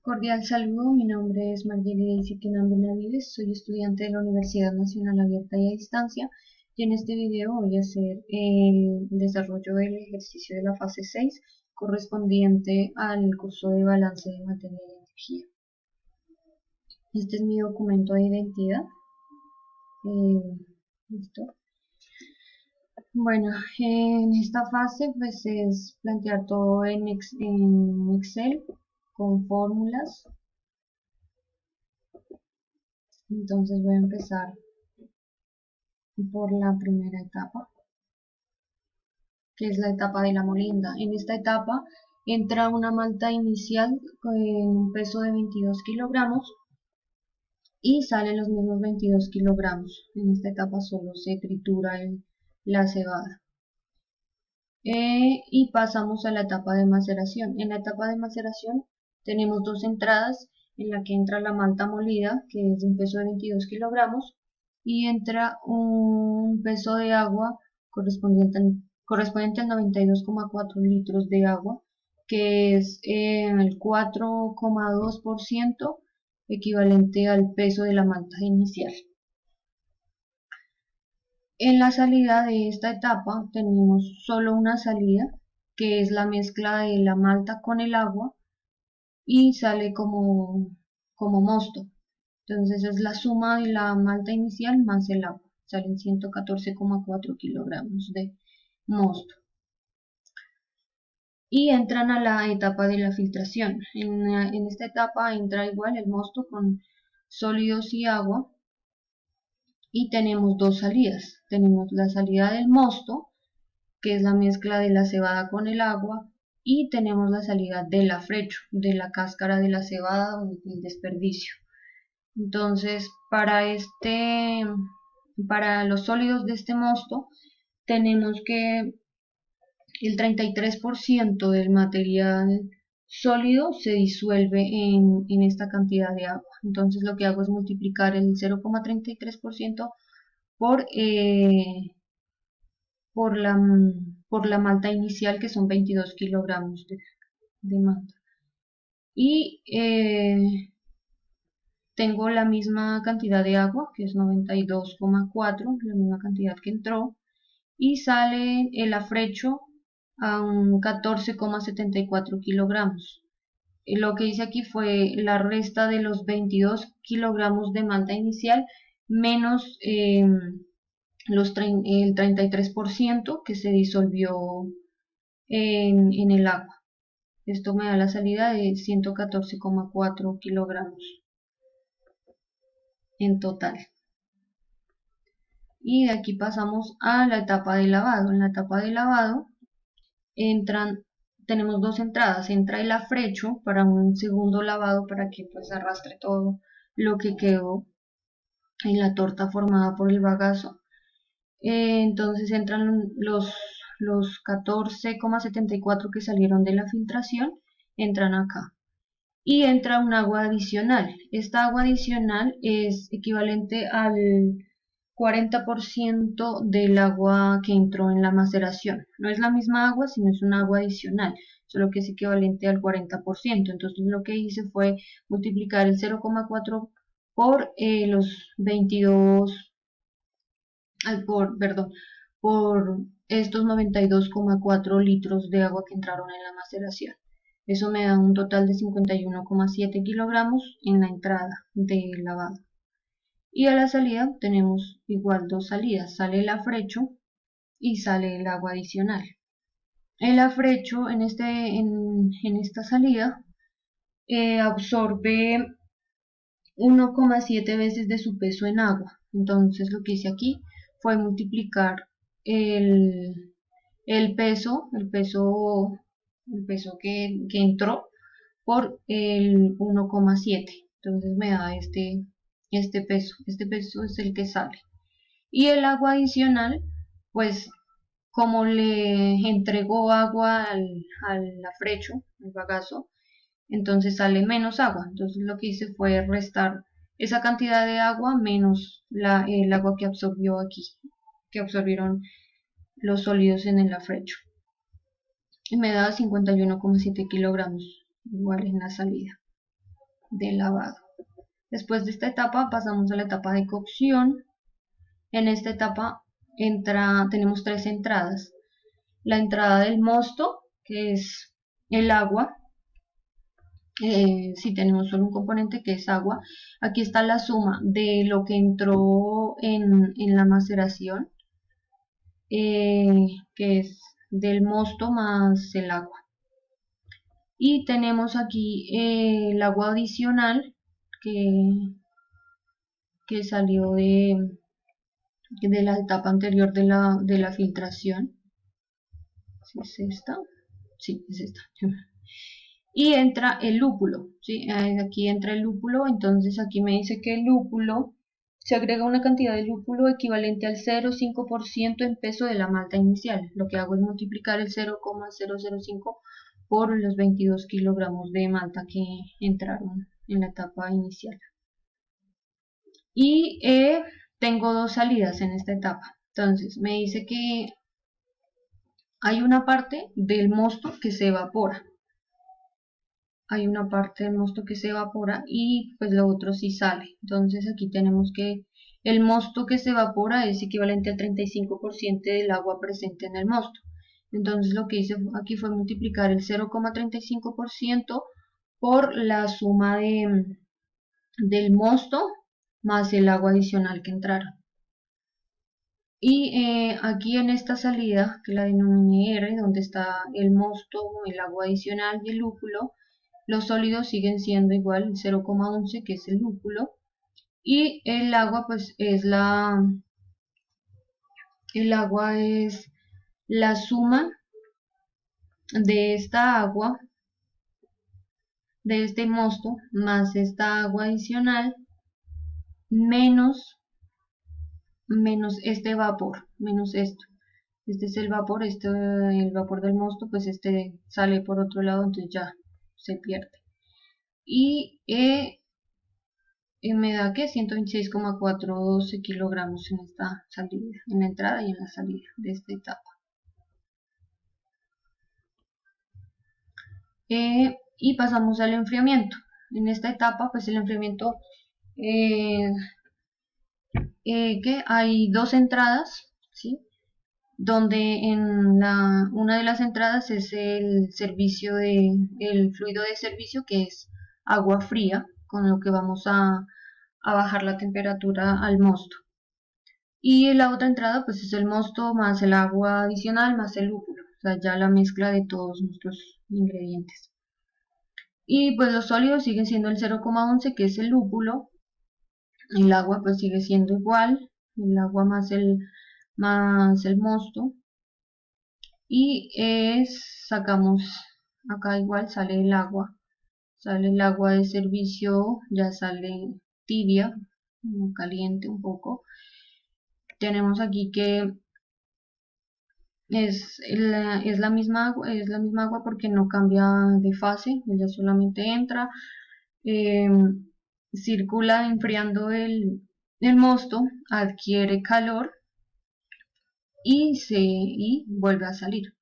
Cordial saludo, mi nombre es Margery Siquenan Benavides, soy estudiante de la Universidad Nacional Abierta y a Distancia y en este video voy a hacer el desarrollo del ejercicio de la fase 6 correspondiente al curso de balance de materia de energía. Este es mi documento de identidad. ¿Listo? Bueno, en esta fase pues es plantear todo en Excel con fórmulas. Entonces voy a empezar por la primera etapa, que es la etapa de la molienda. En esta etapa entra una malta inicial con un peso de 22 kilogramos y salen los mismos 22 kilogramos. En esta etapa solo se tritura la cebada. Y pasamos a la etapa de maceración. En la etapa de maceración tenemos dos entradas, en la que entra la malta molida, que es de un peso de 22 kilogramos, y entra un peso de agua correspondiente al 92,4 litros de agua, que es el 4,2% equivalente al peso de la malta inicial. En la salida de esta etapa tenemos solo una salida, que es la mezcla de la malta con el agua, y sale como mosto. Entonces es la suma de la malta inicial más el agua. Salen 114,4 kilogramos de mosto. Y entran a la etapa de la filtración. En esta etapa entra igual el mosto con sólidos y agua. Y tenemos dos salidas. Tenemos la salida del mosto, que es la mezcla de la cebada con el agua, y tenemos la salida del afrecho, de la cáscara de la cebada o del desperdicio. Entonces, para los sólidos de este mosto, tenemos que el 33% del material sólido se disuelve en esta cantidad de agua. Entonces lo que hago es multiplicar el 0,33% por, por la malta inicial, que son 22 kilogramos de malta. Y tengo la misma cantidad de agua, que es 92,4, la misma cantidad que entró, y sale el afrecho a un 14,74 kilogramos. Lo que hice aquí fue la resta de los 22 kilogramos de malta inicial menos el 33% que se disolvió en el agua. Esto me da la salida de 114,4 kilogramos en total. Y de aquí pasamos a la etapa de lavado. En la etapa de lavado tenemos dos entradas. Entra el afrecho para un segundo lavado, para que pues arrastre todo lo que quedó en la torta formada por el bagazo. Entonces entran los 14,74 que salieron de la filtración, entran acá. Y entra un agua adicional. Esta agua adicional es equivalente al 40% del agua que entró en la maceración. No es la misma agua, sino es un agua adicional, solo que es equivalente al 40%. Entonces lo que hice fue multiplicar el 0,4 por los 22, por estos 92,4 litros de agua que entraron en la maceración. Eso me da un total de 51,7 kilogramos en la entrada de lavado. Y a la salida tenemos igual dos salidas. Sale el afrecho y sale el agua adicional. El afrecho en esta salida absorbe 1,7 veces de su peso en agua. Entonces lo que hice aquí fue multiplicar el peso que entró por el 1,7. Entonces me da este peso es el que sale. Y el agua adicional, pues como le entregó agua al afrecho, al bagazo, entonces sale menos agua. Entonces lo que hice fue restar esa cantidad de agua menos el agua que absorbió aquí, que absorbieron los sólidos en el afrecho. Y me da 51,7 kilogramos, igual en la salida. de lavado. Después de esta etapa pasamos a la etapa de cocción. En esta etapa tenemos tres entradas. La entrada del mosto, que es el agua. Si tenemos solo un componente que es agua, aquí está la suma de lo que entró en la maceración, que es del mosto más el agua. Y tenemos aquí el agua adicional que salió de la etapa anterior de la filtración. ¿Es esta? Sí, es esta. Y entra el lúpulo, ¿sí? Aquí entra el lúpulo, entonces aquí me dice que el lúpulo se agrega una cantidad de lúpulo equivalente al 0,5% en peso de la malta inicial. Lo que hago es multiplicar el 0,005 por los 22 kilogramos de malta que entraron en la etapa inicial. Y tengo dos salidas en esta etapa. Entonces me dice que hay una parte del mosto que se evapora. Hay una parte del mosto que se evapora y pues lo otro sí sale. Entonces aquí tenemos que el mosto que se evapora es equivalente al 35% del agua presente en el mosto. Entonces lo que hice aquí fue multiplicar el 0,35% por la suma del mosto más el agua adicional que entraron. Y aquí en esta salida, que la denominé R, donde está el mosto, el agua adicional y el lúpulo, los sólidos siguen siendo igual, el 0,11 que es el lúpulo, y el agua pues es la suma de esta agua, de este mosto, más esta agua adicional, menos este vapor, menos esto. Este es el vapor, el vapor del mosto, pues este sale por otro lado, entonces ya se pierde. Y me da que 126,412 kilogramos en esta salida, en la entrada y en la salida de esta etapa. Y pasamos al enfriamiento. En esta etapa, pues el enfriamiento, que hay dos entradas, ¿sí? Donde una de las entradas es el fluido de servicio, que es agua fría, con lo que vamos a bajar la temperatura al mosto. Y la otra entrada pues es el mosto más el agua adicional más el lúpulo, o sea, ya la mezcla de todos nuestros ingredientes. Y pues los sólidos siguen siendo el 0,11 que es el lúpulo, el agua pues sigue siendo igual, el agua más el mosto, y sacamos acá igual sale el agua de servicio, ya sale tibia, caliente un poco. Tenemos aquí que es la misma agua porque no cambia de fase, ella solamente entra, circula enfriando el mosto, adquiere calor y vuelve a salir.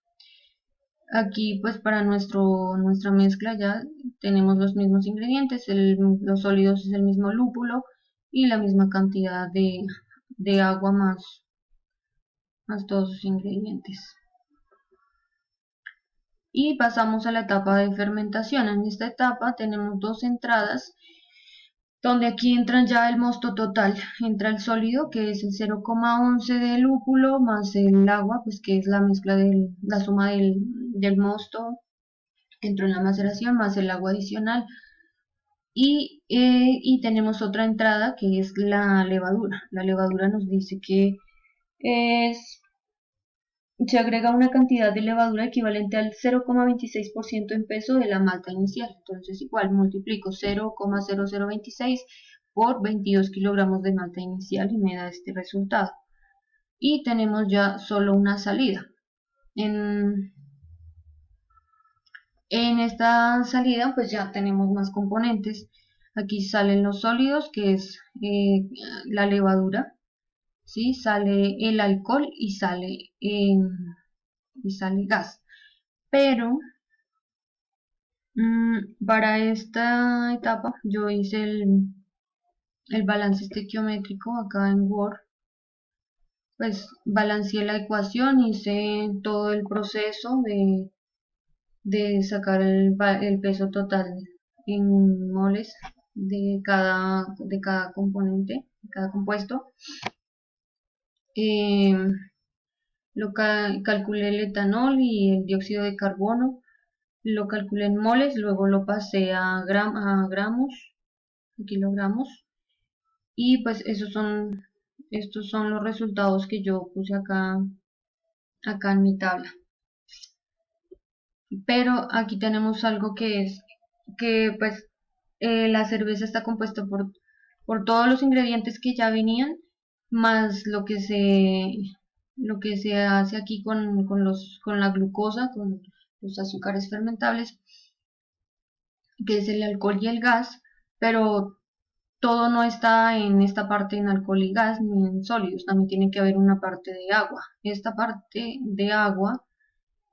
Aquí pues para nuestra mezcla ya tenemos los mismos ingredientes, los sólidos es el mismo lúpulo y la misma cantidad de agua más todos sus ingredientes. Y pasamos a la etapa de fermentación. En esta etapa tenemos dos entradas, donde aquí entran ya el mosto total. Entra el sólido, que es el 0,11 de lúpulo, más el agua, pues que es la mezcla la suma del mosto que entró en la maceración, más el agua adicional. Y tenemos otra entrada que es la levadura. La levadura nos dice que se agrega una cantidad de levadura equivalente al 0,26% en peso de la malta inicial. Entonces igual multiplico 0,0026 por 22 kilogramos de malta inicial y me da este resultado. Y tenemos ya solo una salida. En esta salida pues ya tenemos más componentes. Aquí salen los sólidos, que es la levadura, ¿sí? Sale el alcohol y sale gas. Pero Para esta etapa yo hice el balance estequiométrico acá en Word. Pues balanceé la ecuación, hice todo el proceso de sacar el peso total en moles de cada componente, de cada compuesto. Eh, calculé el etanol y el dióxido de carbono, lo calculé en moles, luego lo pasé a gramos, a kilogramos, y pues estos son los resultados que yo puse acá en mi tabla. Pero aquí tenemos algo que es que pues la cerveza está compuesta por todos los ingredientes que ya venían, más lo que se hace aquí con la glucosa, con los azúcares fermentables, que es el alcohol y el gas, pero todo no está en esta parte en alcohol y gas ni en sólidos, también tiene que haber una parte de agua. Esta parte de agua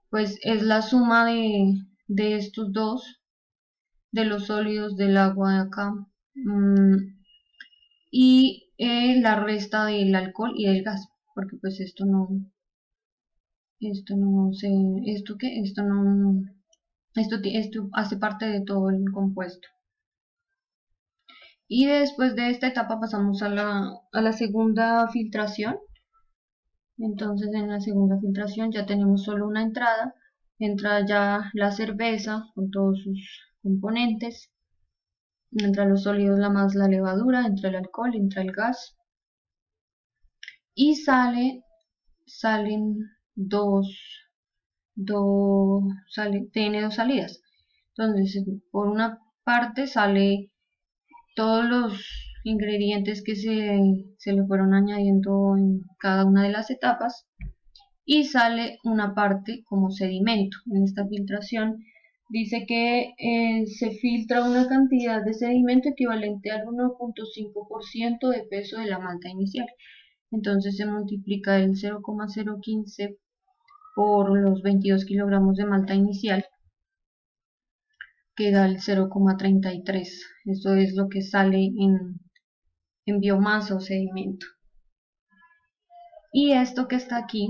pues es la suma de estos dos, de los sólidos del agua de acá, y la resta del alcohol y del gas, porque pues esto no se, esto que, esto no, esto hace parte de todo el compuesto. Y después de esta etapa pasamos a la segunda filtración. Entonces en la segunda filtración ya tenemos solo una entrada, entra ya la cerveza con todos sus componentes, entra los sólidos, la levadura, entra el alcohol, entra el gas y salen dos, tiene dos salidas. Entonces por una parte sale todos los ingredientes que se le fueron añadiendo en cada una de las etapas y sale una parte como sedimento. En esta filtración dice que se filtra una cantidad de sedimento equivalente al 1.5% de peso de la malta inicial. Entonces se multiplica el 0,015 por los 22 kilogramos de malta inicial, que da el 0,33. Eso es lo que sale en biomasa o sedimento. Y esto que está aquí,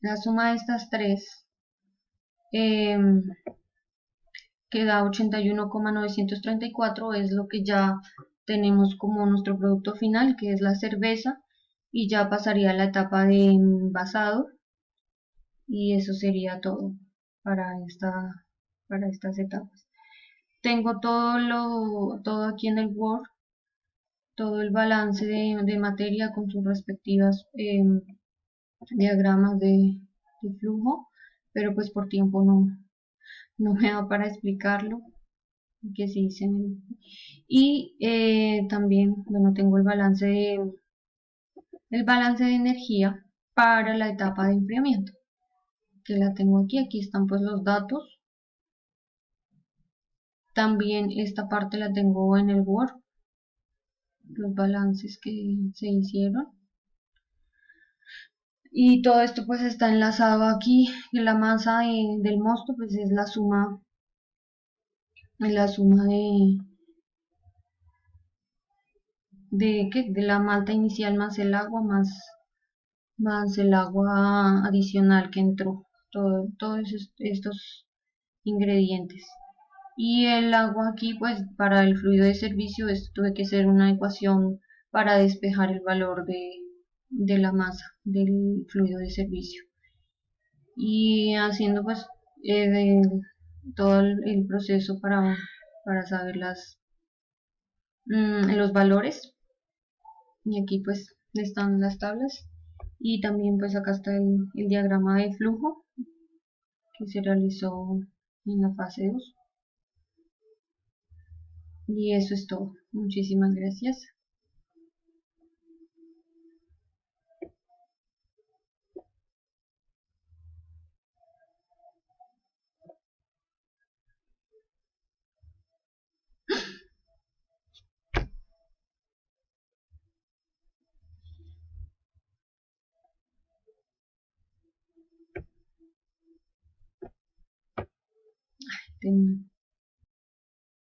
la suma de estas tres, que da 81,934, es lo que ya tenemos como nuestro producto final, que es la cerveza, y ya pasaría a la etapa de envasado, y eso sería todo para para estas etapas. Tengo todo aquí en el Word, todo el balance de materia con sus respectivas diagramas de flujo, pero pues por tiempo no me da para explicarlo, que sí se me... Y también, bueno, tengo el balance de energía para la etapa de enfriamiento, que la tengo aquí están pues los datos. También esta parte la tengo en el Word, los balances que se hicieron. Y todo esto pues está enlazado aquí, y la masa del mosto pues es la suma de la malta inicial más el agua más el agua adicional que entró, todos estos ingredientes. Y el agua aquí, pues para el fluido de servicio, esto tuve que hacer una ecuación para despejar el valor de la masa del fluido de servicio. Y haciendo pues eh, todo el proceso para saber los valores. Y aquí pues están las tablas. Y también pues acá está el diagrama de flujo que se realizó en la fase 2. Y eso es todo. Muchísimas gracias. de nuevo.